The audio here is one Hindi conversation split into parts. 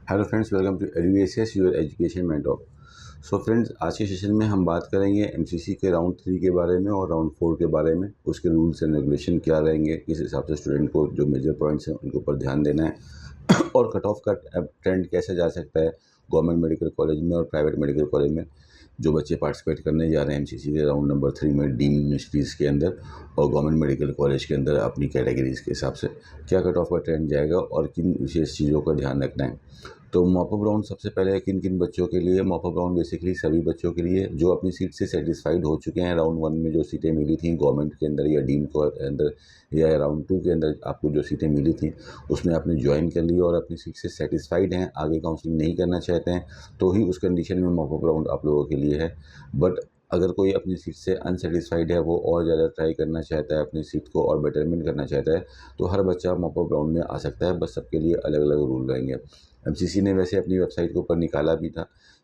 Hello friends, welcome to Eduacious your education mentor. So friends, आज के सेशन में हम बात करेंगे एमसीसी के राउंड 3 के बारे में और राउंड 4 के बारे में। उसके रूल्स एंड रेगुलेशन क्या रहेंगे, किस हिसाब से स्टूडेंट को जो मेजर पॉइंट्स हैं उनके ऊपर ध्यान देना है और कट ऑफ का ट्रेंड कैसे जा सकता है गवर्नमेंट मेडिकल कॉलेज में और प्राइवेट मेडिकल कॉलेज में जो बच्चे पार्टिसिपेट करने जा रहे हैं एमसीसी के राउंड नंबर 3 में डीम्ड यूनिवर्सिटीज़ के अंदर और गवर्नमेंट मेडिकल कॉलेज के अंदर अपनी कैटेगरीज़ के हिसाब से क्या कट ऑफ का ट्रेंड जाएगा और किन विशेष चीज़ों का ध्यान रखना है। तो मॉपअप राउंड सबसे पहले किन किन बच्चों के लिए मॉपअप राउंड बेसिकली सभी बच्चों के लिए जो अपनी सीट से सेटिस्फाइड हो चुके हैं। राउंड 1 में जो सीटें मिली थी गवर्नमेंट के अंदर या डीम के अंदर या राउंड 2 के अंदर आपको जो सीटें मिली थी उसमें आपने ज्वाइन कर ली और अपनी सीट से सेटिस्फाइड हैं, आगे काउंसलिंग नहीं करना चाहते हैं तो ही उस कंडीशन में मॉपअप राउंड आप लोगों के लिए है। बट अगर कोई अपनी सीट से अनसेटिस्फाइड है, वो और ज़्यादा ट्राई करना चाहता है, अपनी सीट को और बेटरमेंट करना चाहता है तो हर बच्चा मॉपअप राउंड में आ सकता है। बस सबके लिए अलग अलग रूल रहेंगे। एमसीसी ने वैसे अपनी वेबसाइट के ऊपर निकाला भी था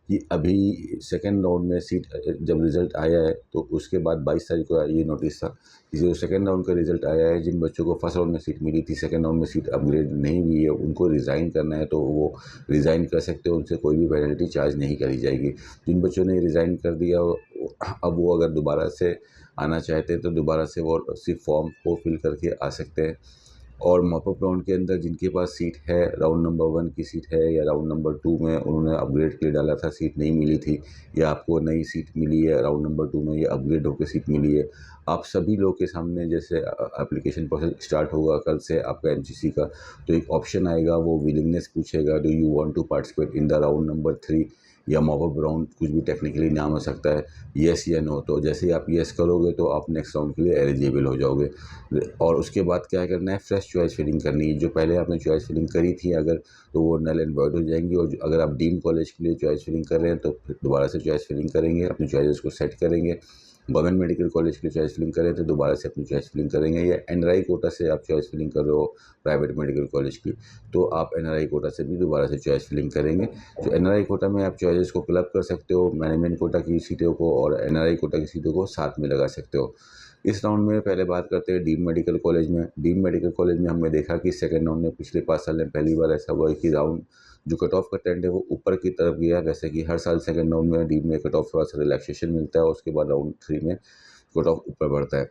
कि अभी सेकेंड राउंड में सीट जब रिज़ल्ट आया है तो उसके बाद 22 तारीख को ये नोटिस था कि जो सेकेंड राउंड का रिज़ल्ट आया है, जिन बच्चों को फर्स्ट राउंड में सीट मिली थी सेकेंड राउंड में सीट अपग्रेड नहीं हुई है उनको रिज़ाइन करना है तो वो रिज़ाइन कर सकते हो, उनसे कोई भी पेनल्टी चार्ज नहीं करी जाएगी। जिन बच्चों ने रिज़ाइन कर दिया अब वो अगर दोबारा से आना चाहते हैं तो दोबारा से वो सिर्फ फॉर्म को फिल करके आ सकते हैं। और मॉपअप राउंड के अंदर जिनके पास सीट है, राउंड नंबर 1 की सीट है या राउंड नंबर 2 में उन्होंने अपग्रेड के लिए डाला था, सीट नहीं मिली थी या आपको नई सीट मिली है राउंड नंबर 2 में या अपग्रेड होकर सीट मिली है, आप सभी लोग के सामने जैसे एप्लीकेशन प्रोसेस स्टार्ट होगा कल से आपका एमसीसी का, तो एक ऑप्शन आएगा, वो विलिंगनेस पूछेगा, do you want to participate in the round number 3 या मॉपअप राउंड, कुछ भी टेक्निकली नाम हो सकता है, येस या नो। तो जैसे ही आप येस करोगे तो आप नेक्स्ट राउंड के लिए एलिजिबल हो जाओगे। और उसके बाद क्या करना है, फ्रेश चॉइस फिलिंग करनी है। जो पहले आपने चॉइस फिलिंग करी थी अगर, तो वो नल एंड वॉइड हो जाएंगी। और अगर आप डीम कॉलेज के लिए चॉइस फिलिंग कर रहे हैं तो फिर दोबारा से चॉइस फिलिंग करेंगे, अपनी चॉइस को सेट करेंगे। गवर्नमेंट मेडिकल कॉलेज के लिए चॉइस फिलिंग करें तो दोबारा से अपनी चॉइस फिलिंग करेंगे। या एनआरआई कोटा से आप चॉइस फिलिंग कर रहे हो प्राइवेट मेडिकल कॉलेज की तो आप एनआरआई कोटा से भी दोबारा से चॉइस फिलिंग करेंगे। जो एनआरआई कोटा में आप चॉइसेस को क्लब कर सकते हो, मैनेजमेंट कोटा की सीटों को और एनआरआई कोटा की सीटों को साथ में लगा सकते हो। इस राउंड में पहले बात करते हैं डीम मेडिकल कॉलेज में। डीम मेडिकल कॉलेज में हमने देखा कि सेकेंड राउंड में पिछले 5 साल में पहली बार ऐसा हुआ है कि राउंड जो कट ऑफ का ट्रेंड है वो ऊपर की तरफ गया। वैसे कि हर साल सेकेंड राउंड में डीम में कट ऑफ थोड़ा सा रिलैक्सेशन मिलता है और उसके बाद राउंड 3 में कट ऑफ ऊपर बढ़ता है।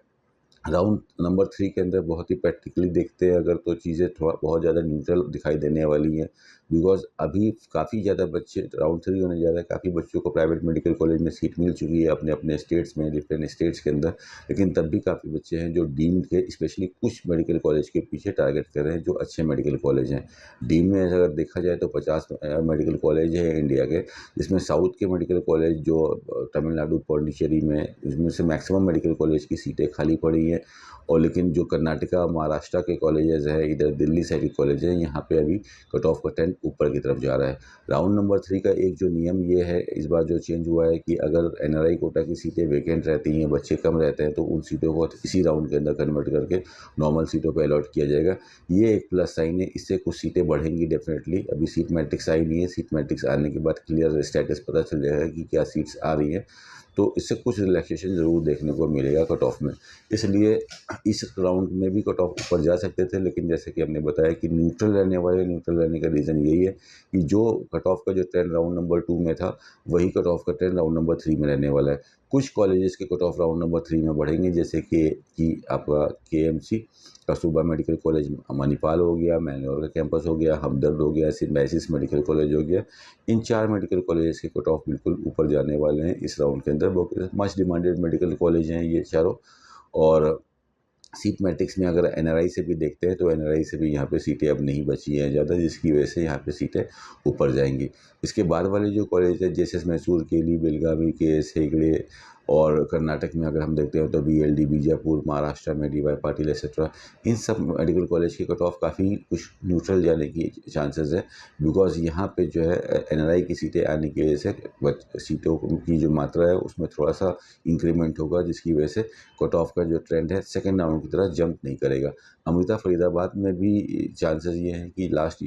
राउंड नंबर 3 के अंदर बहुत ही प्रैक्टिकली देखते हैं अगर तो चीज़ें थोड़ा बहुत ज़्यादा न्यूट्रल दिखाई देने वाली हैं। बिकॉज़ अभी काफ़ी ज़्यादा बच्चे राउंड 3 होने जा रहा है, काफ़ी बच्चों को प्राइवेट मेडिकल कॉलेज में सीट मिल चुकी है अपने अपने स्टेट्स में, डिफरेंट स्टेट्स के अंदर। लेकिन तब भी काफ़ी बच्चे हैं जो डीम्ड के स्पेशली कुछ मेडिकल कॉलेज के पीछे टारगेट कर रहे हैं जो अच्छे मेडिकल कॉलेज हैं। डीम में अगर देखा जाए तो 50 मेडिकल कॉलेज है इंडिया के, जिसमें साउथ के मेडिकल कॉलेज जो तमिलनाडु पौंडीचेरी में, इसमें से मैक्सिमम मेडिकल कॉलेज की सीटें खाली पड़ी हैं। और लेकिन जो कर्नाटका महाराष्ट्र के कॉलेजेस है, इधर दिल्ली साइड के कॉलेज है, यहाँ पे अभी कट ऑफ का ट्रेंड ऊपर की तरफ जा रहा है। राउंड नंबर 3 का एक जो नियम ये है इस बार जो चेंज हुआ है कि अगर एनआरआई कोटा की सीटें वैकेंट रहती हैं, बच्चे कम रहते हैं तो उन सीटों को इसी राउंड के अंदर कन्वर्ट करके नॉर्मल सीटों पर अलॉट किया जाएगा। ये एक प्लस साइन है, इससे कुछ सीटें बढ़ेंगी डेफिनेटली। अभी सीट मैट्रिक्स आई नहीं है, सीट मैट्रिक्स आने के बाद क्लियर स्टेटस पता चल जाएगा कि क्या सीट्स आ रही हैं, तो इससे कुछ रिलैक्सेशन ज़रूर देखने को मिलेगा कट ऑफ में। इसलिए इस राउंड में भी कट ऑफ ऊपर जा सकते थे, लेकिन जैसे कि हमने बताया कि न्यूट्रल रहने का रीज़न यही है कि जो कट ऑफ का जो ट्रेंड राउंड नंबर 2 में था वही कट ऑफ का ट्रेंड राउंड नंबर 3 में रहने वाला है। कुछ कॉलेजेस के कट ऑफ राउंड नंबर 3 में बढ़ेंगे, जैसे कि आपका KMC Kasturba medical college Manipal हो गया, मैंगलोर का कैंपस हो गया, हमदर्द हो गया, सिम्बायोसिस मेडिकल कॉलेज हो गया। इन 4 मेडिकल कॉलेजेस के कट ऑफ बिल्कुल ऊपर जाने वाले हैं इस राउंड के अंदर। बहुत मच डिमांडेड मेडिकल कॉलेज हैं ये चारों। और सीट मैट्रिक्स में अगर एनआरआई से भी देखते हैं तो एनआरआई से भी यहाँ पे सीटें अब नहीं बची हैं ज़्यादा, जिसकी वजह से यहाँ पे सीटें ऊपर जाएंगी। इसके बाद वाले जो कॉलेज है जैसे मैसूर, केली, बेलगावी, केएस हेगड़े, और कर्नाटक में अगर हम देखते हैं तो बीएलडी बीजापुर, महाराष्ट्र में डीवाई पाटिल एक्सेट्रा, इन सब मेडिकल कॉलेज के कट ऑफ काफ़ी कुछ न्यूट्रल जाने की चांसेस है। बिकॉज यहाँ पे जो है एनआरआई की सीटें आने की वजह से सीटों की जो मात्रा है उसमें थोड़ा सा इंक्रीमेंट होगा, जिसकी वजह से कट ऑफ का जो ट्रेंड है सेकेंड राउंड की तरह जंप नहीं करेगा। अमृता फरीदाबाद में भी चांसेस ये हैं कि लास्ट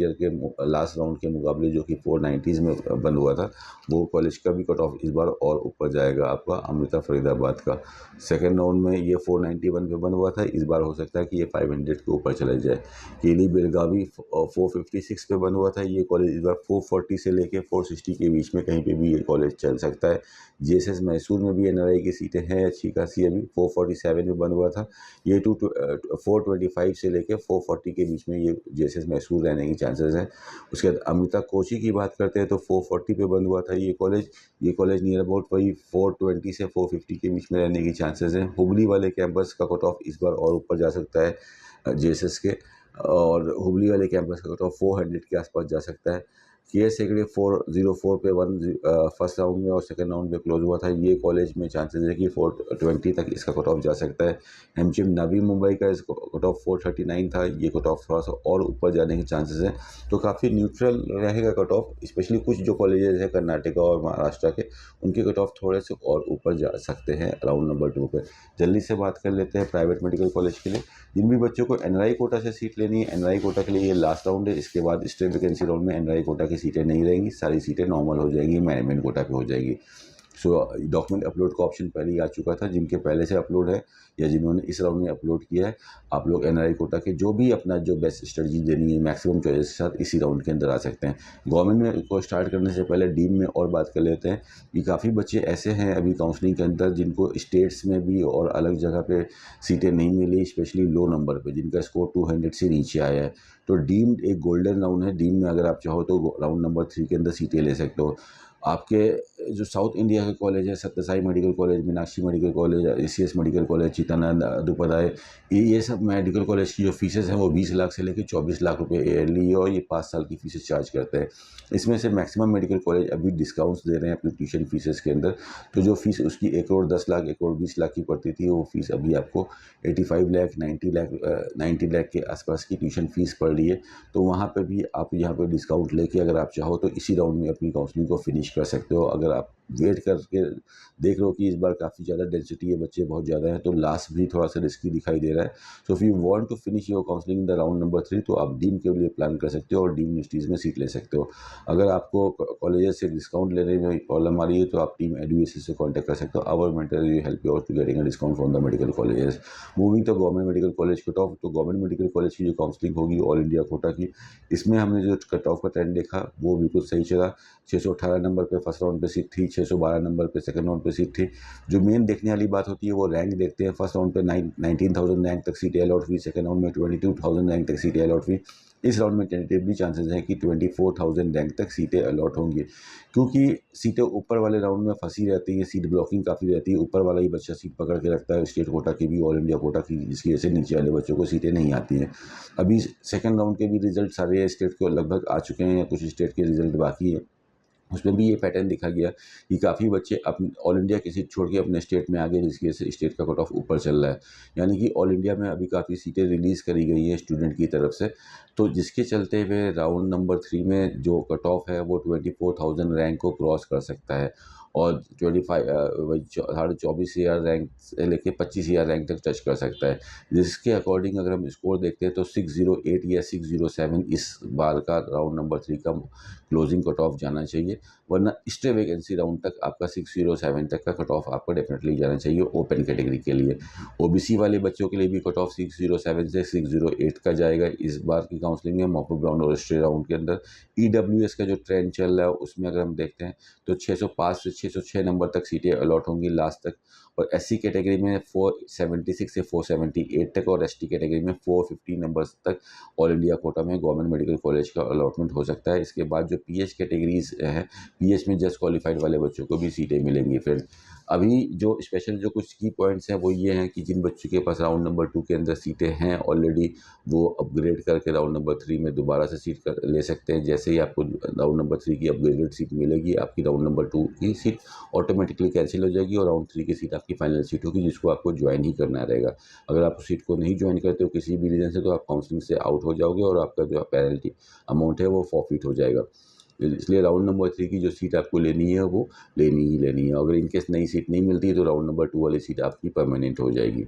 राउंड के मुकाबले जो कि 490s में बंद हुआ था, वो कॉलेज का भी कट ऑफ इस बार और ऊपर जाएगा आपका था फरीदाबाद का। सेकंड राउंड में ये 491 पे बंद हुआ था, इस बार हो सकता है कि ये 500 के ऊपर चला जाए। केली बेलगावी 456 पे बंद हुआ था, ये कॉलेज इस बार 440 से लेके 460 के बीच में कहीं पे भी ये कॉलेज चल सकता है। जेएसएस मैसूर में भी एनआरआई की सीटें हैं अच्छी खासी, अभी 447 में बंद हुआ था, ये 425 से लेके 440 के बीच में ये जेएसएस मैसूर रहने की चांसेस हैं। उसके बाद अमृता कोची की बात करते हैं तो 440 पे बंद हुआ था ये कॉलेज नियर अबाउट वही 420 से 450 के बीच में रहने की चांसेस हैं। हुबली वाले कैंपस का कट ऑफ इस बार और ऊपर जा सकता है जेएसएस के, और हुबली वाले कैंपस का कट ऑफ 400 के आसपास जा सकता है। केएस हेगड़े 404 पे फर्स्ट राउंड में और सेकंड राउंड में क्लोज हुआ था, ये कॉलेज में चांसेस है कि 420 तक इसका कट ऑफ जा सकता है। एमजीएम नवी मुंबई का इसका कट ऑफ 439 था, ये कट ऑफ थोड़ा सा और ऊपर जाने के चांसेस हैं। तो काफ़ी न्यूट्रल रहेगा कट ऑफ, स्पेशली कुछ जो कॉलेजेस हैं कर्नाटका और महाराष्ट्र के, उनके कट ऑफ थोड़े से और ऊपर जा सकते हैं राउंड नंबर 2 पे। जल्दी से बात कर लेते हैं प्राइवेट मेडिकल कॉलेज के लिए। जिन भी बच्चों को एनआरआई कोटा से सीट लेनी है, एनआरआई कोटा के लिए ये लास्ट राउंड है। इसके बाद स्टेट वैकेंसी राउंड में एनआरआई कोटा की सीटें नहीं रहेंगी, सारी सीटें नॉर्मल हो जाएंगी, मैनेजमेंट कोटा पे हो जाएगी। सो डॉक्यूमेंट अपलोड का ऑप्शन पहले ही आ चुका था, जिनके पहले से अपलोड है या जिन्होंने इस राउंड में अपलोड किया है, आप लोग एनआरआई कोटा के जो भी अपना जो बेस्ट स्ट्रेटजी देनी है मैक्सिमम चॉइस के साथ इसी राउंड के अंदर आ सकते हैं। गवर्नमेंट में को स्टार्ट करने से पहले डीम में और बात कर लेते हैं कि काफ़ी बच्चे ऐसे हैं अभी काउंसलिंग के अंदर जिनको स्टेट्स में भी और अलग जगह पे सीटें नहीं मिली, स्पेशली लो नंबर पे जिनका स्कोर 200 से नीचे आया है। तो डीम्ड एक गोल्डन राउंड है, डीम में अगर आप चाहो तो राउंड नंबर 3 के अंदर सीटें ले सकते हो। आपके जो साउथ इंडिया के कॉलेज है, Satyasai medical college, Meenakshi medical college, ACS medical college, Chittanand अदुपदाय, ये सब मेडिकल कॉलेज की जो फीसेस हैं वो 20 लाख से लेकर 24 लाख रुपए ईयरली और ये 5 साल की फीसेस चार्ज करते हैं। इसमें से मैक्सिमम मेडिकल कॉलेज अभी डिस्काउंट्स दे रहे हैं अपनी ट्यूशन फीसेस के अंदर। तो जो फीस उसकी 1 करोड़ 10 लाख 1 करोड़ 20 लाख की पड़ती थी, वो फीस अभी आपको 85 लाख 90 लाख के आसपास की ट्यूशन फीस पड़ रही है। तो वहाँ पे भी आप यहाँ पे डिस्काउंट लेके अगर आप चाहो तो इसी राउंड में अपनी काउंसलिंग को फिनिश कर सकते हो। अगर आप वेट करके देख लो कि इस बार काफ़ी ज़्यादा डेंसिटी है, बच्चे बहुत ज़्यादा हैं, तो लास्ट भी थोड़ा सा रिस्की दिखाई दे रहा है। So if you want to finish your counselling in the round number 3 तो आप डीम के लिए प्लान कर सकते हो और डीम यूनिवर्सिटीज़ में सीट ले सकते हो। अगर आपको कॉलेजेस से डिस्काउंट लेने में प्रॉब्लम आ रही है तो आप टीम एडुएसी से कॉन्टैक्ट कर सकते हो। Our mentor help you out to getting a discount from the medical colleges. Moving to government medical college cut off, तो गवर्नमेंट मेडिकल कॉलेज की जो काउंसलिंग होगी ऑल इंडिया कोटा की, इसमें हमने जो कट ऑफ का ट्रेंड देखा वो बिल्कुल सही चला। 618 नंबर पे फर्स्ट राउंड पे सीट थी, 612 नंबर पे सेकंड राउंड पे सीट थी। जो मेन देखने वाली बात होती है वो रैंक देखते हैं। फर्स्ट राउंड पे 19,000 रैंक तक सीटें अलॉट हुई, सेकंड राउंड में 22,000 रैंक तक सीटें अलॉट हुई। इस राउंड में टेंटेटिवली चांसेस हैं कि 24,000 रैंक तक सीटें अलॉट होंगी, क्योंकि सीटें ऊपर वाले राउंड में फंसी रहती हैं, सीट ब्लॉकिंग काफ़ी रहती है, ऊपर वाला ही बच्चा सीट पकड़ के रखता है, स्टेट कोटा की भी ऑल इंडिया कोटा की, जिसकी वजह से नीचे वाले बच्चों को सीटें नहीं आती हैं। अभी सेकंड राउंड के भी रिजल्ट सारे स्टेट को लगभग आ चुके हैं या कुछ स्टेट के रिजल्ट बाकी है। उसमें भी ये पैटर्न देखा गया कि काफ़ी बच्चे अपने ऑल इंडिया की सीट छोड़ के अपने स्टेट में आ गए, जिसकी वजह से स्टेट का कट ऑफ ऊपर चल रहा है। यानी कि ऑल इंडिया में अभी काफ़ी सीटें रिलीज़ करी गई हैं स्टूडेंट की तरफ से, तो जिसके चलते हुए राउंड नंबर 3 में जो कट ऑफ है वो 24,000 रैंक को क्रॉस कर सकता है और 24,500 रैंक से लेके 25,000 रैंक तक टच कर सकता है। जिसके अकॉर्डिंग अगर हम स्कोर देखते हैं तो 608 या 607 इस बार का राउंड नंबर 3 का क्लोजिंग कट ऑफ जाना चाहिए, वरना स्टे वैकेंसी राउंड तक आपका 607 तक का कट ऑफ आपको डेफिनेटली जाना चाहिए ओपन कैटेगरी के लिए। ओबीसी वाले बच्चों के लिए भी कट ऑफ 607 से 608 का जाएगा इस बार की काउंसलिंग में मॉपअप राउंड और स्टे राउंड के अंदर। ईडब्ल्यूएस का जो ट्रेंड चल रहा है उसमें अगर हम देखते हैं तो 605 से 606 नंबर तक सीटें अलॉट होंगी लास्ट तक, और एससी कैटेगरी में 476 से 478 तक और एसटी कैटेगरी में 450 नंबर्स तक ऑल इंडिया कोटा में गवर्नमेंट मेडिकल कॉलेज का अलॉटमेंट हो सकता है। इसके बाद जो पीएच कैटेगरीज है, पीएच में जस्ट क्वालिफाइड वाले बच्चों को भी सीटें मिलेंगी। फिर अभी जो स्पेशल जो कुछ की पॉइंट्स हैं वो ये हैं कि जिन बच्चों के पास राउंड नंबर 2 के अंदर सीटें हैं ऑलरेडी, वो अपग्रेड करके राउंड नंबर 3 में दोबारा से सीट ले सकते हैं। जैसे ही आपको राउंड नंबर 3 की अपग्रेडेड सीट मिलेगी, आपकी राउंड नंबर 2 की सीट ऑटोमेटिकली कैंसिल हो जाएगी और राउंड 3 की सीट आपकी फाइनल सीट होगी, जिसको आपको ज्वाइन ही करना रहेगा। अगर आप उस सीट को नहीं ज्वाइन करते हो किसी भी रीज़न से, तो आप काउंसलिंग से आउट हो जाओगे और आपका जो पेनल्टी अमाउंट है वो फॉरफिट हो जाएगा। इसलिए राउंड नंबर 3 की जो सीट आपको लेनी है वो लेनी ही लेनी है। अगर इनकेस नई सीट नहीं मिलती है तो राउंड नंबर 2 वाली सीट आपकी परमानेंट हो जाएगी।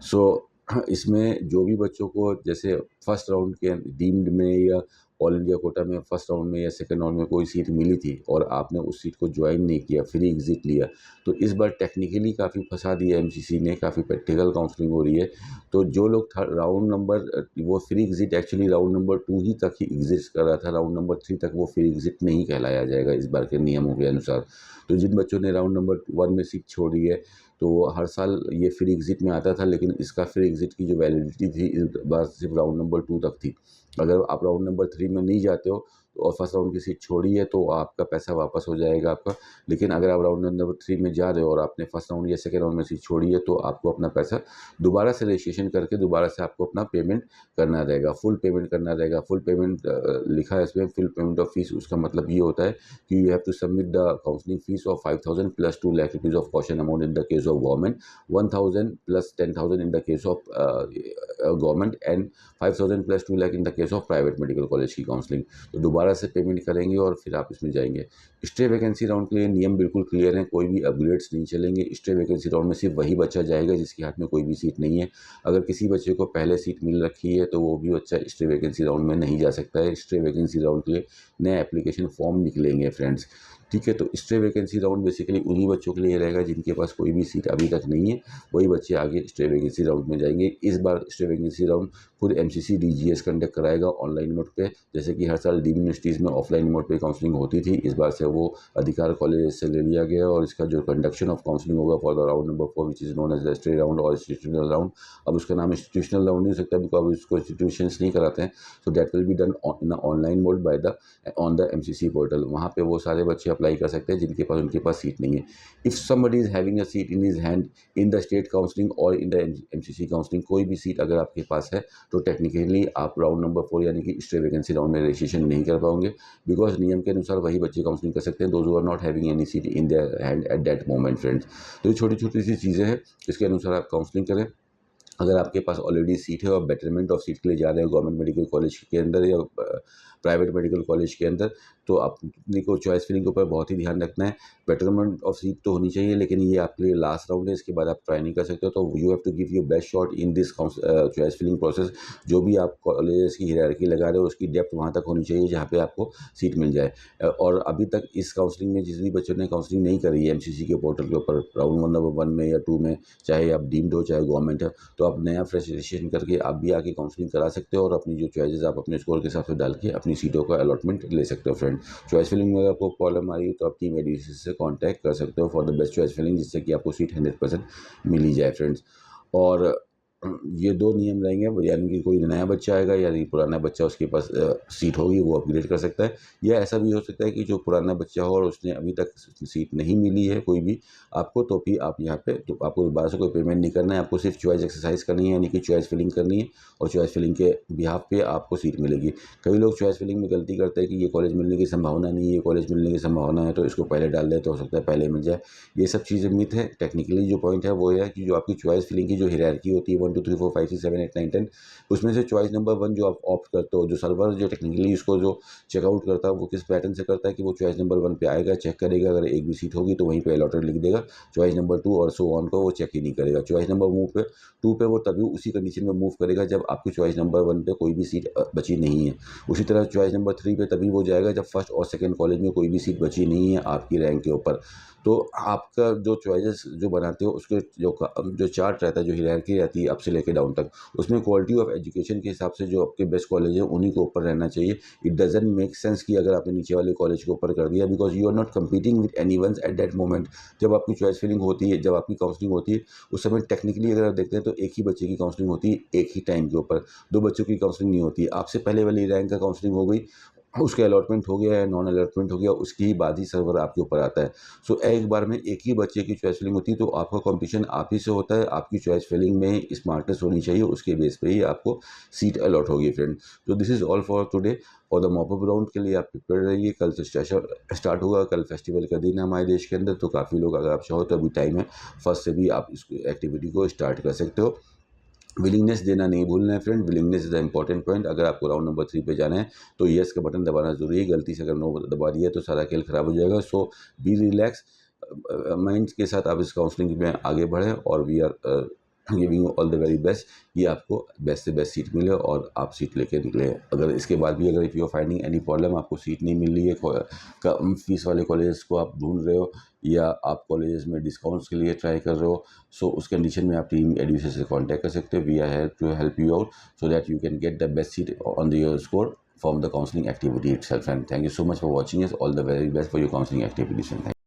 सो इसमें जो भी बच्चों को जैसे फर्स्ट राउंड के डीम्ड में या ऑल इंडिया कोटा में फर्स्ट राउंड में या सेकंड राउंड में कोई सीट मिली थी और आपने उस सीट को ज्वाइन नहीं किया, फ्री एग्जिट लिया, तो इस बार टेक्निकली काफ़ी फंसा दिया एमसीसी ने, काफ़ी प्रैक्टिकल काउंसलिंग हो रही है। तो जो लोग राउंड नंबर वो free exit actually round number 2 ही तक ही एग्जिस्ट कर रहा था, राउंड नंबर 3 तक वो फ्री एग्जिट नहीं कहलाया जाएगा इस बार के नियमों के अनुसार। तो जिन बच्चों ने राउंड नंबर 1 में सीट छोड़ी है, तो हर साल ये फ्री एग्जिट में आता था, लेकिन इसका फ्री एग्जिट की जो वैलिडिटी थी इस बार सिर्फ राउंड नंबर 2 तक थी। अगर आप राउंड नंबर 3 में नहीं जाते हो और फर्स्ट राउंड की सीट छोड़ी है तो आपका पैसा वापस हो जाएगा आपका। लेकिन अगर आप राउंड नंबर 3 में जा रहे हो और आपने फर्स्ट राउंड या सेकंड राउंड में सीट छोड़ी है तो आपको अपना पैसा दोबारा से रजिस्ट्रेशन करके दोबारा से आपको अपना पेमेंट करना रहेगा, फुल पेमेंट करना रहेगा। फुल पेमेंट लिखा है इसमें, फुल पेमेंट ऑफ फीस, उसका मतलब ये होता है कि you have to submit the counselling fees of 5,000 plus 2 lakh rupees of caution amount in the case of government, 1,000 plus 10,000 in the case of government and 5,000 plus 2 lakh in the case of private medical college की काउंसलिंग। तो दोबारा से पेमेंट करेंगे और फिर आप इसमें जाएंगे। स्टे वैकेंसी राउंड के लिए नियम बिल्कुल क्लियर हैं, कोई भी अपग्रेड्स नहीं चलेंगे। स्टे वैकेंसी राउंड में सिर्फ वही बच्चा जाएगा जिसके हाथ में कोई भी सीट नहीं है। अगर किसी बच्चे को पहले सीट मिल रखी है तो वो भी बच्चा स्टे वैकेंसी राउंड में नहीं जा सकता है। स्टे वैकेंसी राउंड के लिए नए एप्लीकेशन फॉर्म निकलेंगे फ्रेंड्स, ठीक है। तो स्टे वैकेंसी राउंड बेसिकली उन्हीं बच्चों के लिए रहेगा जिनके पास कोई भी सीट अभी तक नहीं है, वही बच्चे आगे स्टे वैकेंसी राउंड में जाएंगे। इस बार स्टे वैकेंसी राउंड खुद एमसीसी डीजीएस कंडक्ट कराएगा ऑनलाइन मोड पे, जैसे कि हर साल डीम्ड यूनिवर्सिटीज़ में ऑफलाइन मोड पे काउंसलिंग होती थी। इस बार से वो अधिकार कॉलेज से ले लिया गया और इसका जो कंडक्शन ऑफ काउंसलिंग होगा for the round number 4 which is known as the stay round और इंस्टीट्यूशनल राउंड। अब उसका नाम इंस्टीट्यूशनल राउंड नहीं हो सकता बिकॉज अब इसको इंस्टीट्यूशंस नहीं कराते हैं। So that will be done in online mode by the on the MCC portal. वहाँ पे वो सारे बच्चे अप्लाई कर सकते हैं जिनके पास उनके पास सीट नहीं है। If somebody is having a seat in his hand in the state counselling और इन द एमसीसी काउंसलिंग, कोई भी सीट अगर आपके पास है तो टेक्निकली आप राउंड नंबर 4 यानी कि स्टे वैकेंसी राउंड में रजिस्ट्रेशन नहीं कर पाओगे, बिकॉज नियम के अनुसार वही बच्चे काउंसलिंग कर सकते हैं those who are not having any seat in their hand at that moment friends. तो ये छोटी छोटी सी चीज़ें हैं, इसके अनुसार आप काउंसलिंग करें। अगर आपके पास ऑलरेडी सीट है और बेटरमेंट ऑफ सीट के लिए जा रहे हो गवर्नमेंट मेडिकल कॉलेज के अंदर या प्राइवेट मेडिकल कॉलेज के अंदर, तो अपनी को चॉइस फिलिंग के ऊपर बहुत ही ध्यान रखना है। बेटरमेंट ऑफ सीट तो होनी चाहिए, लेकिन ये आपके लिए लास्ट राउंड है, इसके बाद आप ट्राई नहीं कर सकते हो। तो you have to give your best shot in this choice filling process. जो भी आप कॉलेज की हायरार्की लगा रहे हो उसकी डेप्थ वहाँ तक होनी चाहिए जहाँ पे आपको सीट मिल जाए। और अभी तक इस काउंसलिंग में जिस भी बच्चों ने काउंसलिंग नहीं करी है एमसीसी के पोर्टल के ऊपर राउंड नंबर 1 में या 2 में, चाहे आप डीम्ड हो चाहे गवर्नमेंट है, तो आप नया फ्रेश रजिस्ट्रेशन करके आप भी आके काउंसलिंग करा सकते हो और अपनी जो चॉइसेस आप अपने स्कोर के हिसाब से डाल के अपनी सीटों का अलॉटमेंट ले सकते हो फ्रेंड। चॉइस फिलिंग में अगर आपको प्रॉब्लम आ रही है तो आप टीम एडमिशन से कांटेक्ट कर सकते हो for the best choice filling, जिससे कि आपको सीट 100% मिल ही जाए फ्रेंड्स। और ये 2 नियम रहेंगे, यानी कि कोई नया बच्चा आएगा यानी पुराना बच्चा उसके पास सीट होगी वो अपग्रेड कर सकता है, या ऐसा भी हो सकता है कि जो पुराना बच्चा हो और उसने अभी तक सीट नहीं मिली है कोई भी आपको, तो भी आप यहाँ पे तो आपको दोबारा से कोई पेमेंट नहीं करना है, आपको सिर्फ चॉइस एक्सरसाइज करनी है यानी कि चॉइस फिलिंग करनी है और चॉइस फिलिंग के बिहाफ पे आपको सीट मिलेगी। कई लोग चॉइस फिलिंग में गलती करते हैं कि ये कॉलेज मिलने की संभावना नहीं है, ये कॉलेज मिलने की संभावना है तो इसको पहले डाल दे तो हो सकता है पहले मिल जाए। ये सब चीज़ें मिथ है। टेक्निकली जो पॉइंट है वो है कि जो आपकी चॉइस फिलिंग की जो हायरार्की होती है 1 2 3 4 5 6 7 8 9 10, उसमें से चॉइस नंबर 1 जो आप ऑप्ट करते हो, जो सर्वर जो टेक्निकली इसको जो चेकआउट करता है वो किस पैटर्न से करता है कि वो चॉइस नंबर 1 पे आएगा, चेक करेगा, अगर एक भी सीट होगी तो वहीं पे अलॉटेड लिख देगा, चॉइस नंबर 2 और सो ऑन को वो चेक ही नहीं करेगा। चॉइस नंबर मूव पे 2 पे वो तभी उसी कंडीशन में मूव करेगा जब आपकी चॉइस नंबर 1 पे कोई भी सीट बची नहीं है। उसी तरह चॉइस नंबर 3 पे तभी वो जाएगा जब फर्स्ट और सेकंड कॉलेज में कोई भी सीट बची नहीं है आपकी रैंक के ऊपर। तो आपका जो चॉइसेस जो बनाते हो उसके जो चार्ट रहता है, जो हायरार्की रहती है अप से लेके डाउन तक, उसमें क्वालिटी ऑफ एजुकेशन के हिसाब से जो आपके बेस्ट कॉलेज है उन्हीं को ऊपर रहना चाहिए। इट डजंट मेक सेंस कि अगर आपने नीचे वाले कॉलेज को ऊपर कर दिया, because you are not competing with anyone at that moment. जब आपकी चॉइस फिलिंग होती है, जब आपकी काउंसलिंग होती है, उस समय टेक्निकली अगर आप देखते हैं तो एक ही बच्चे की काउंसलिंग होती है एक ही टाइम के ऊपर, 2 बच्चों की काउंसलिंग नहीं होती है। आपसे पहले वाली रैंक का काउंसलिंग हो गई, उसका अलॉटमेंट हो गया या नॉन अलॉटमेंट हो गया, उसकी ही बाद ही सर्वर आपके ऊपर आता है। सो एक बार में एक ही बच्चे की चॉइस फिलिंग होती है, तो आपका कंपटीशन आप ही से होता है। आपकी चॉइस फिलिंग में स्मार्टनेस होनी चाहिए, उसके बेस पे ही आपको सीट अलॉट होगी फ्रेंड। तो this is all for today. और द मॉपअप राउंड के लिए आप प्रिपेयर रहिए, कल से स्टार्ट होगा, कल फेस्टिवल का दिन है हमारे देश के अंदर, तो काफ़ी लोग, अगर आप चाहो तो अभी टाइम है, फर्स्ट से भी आप इस एक्टिविटी को स्टार्ट कर सकते हो। विलिंगनेस देना नहीं भूलना है friend, willingness is the important point. अगर आपको राउंड नंबर 3 पे जाना है तो येस का बटन दबाना जरूरी है, गलती से अगर नो दबा दिया तो सारा खेल खराब हो जाएगा। सो बी रिलैक्स माइंड के साथ आप इस काउंसलिंग में आगे बढ़ें और we are giving you all the very best, ये आपको बेस्ट से बेस्ट सीट मिले और आप सीट लेके निकले। अगर इसके बाद भी अगर if you are finding any problem, आपको सीट नहीं मिल रही है, कम फीस वाले कॉलेज को आप ढूंढ रहे हो या आप कॉलेजेस में डिस्काउंट्स के लिए ट्राई कर रहे हो, सो उस कंडीशन में आप टीम एडुकेशन से कॉन्टैक्ट कर सकते हो। We are help to help you out so that you can get the best seat on the your score from the counseling activity itself. And thank you so much for watching us. All the very best for your counseling activities. And thank you.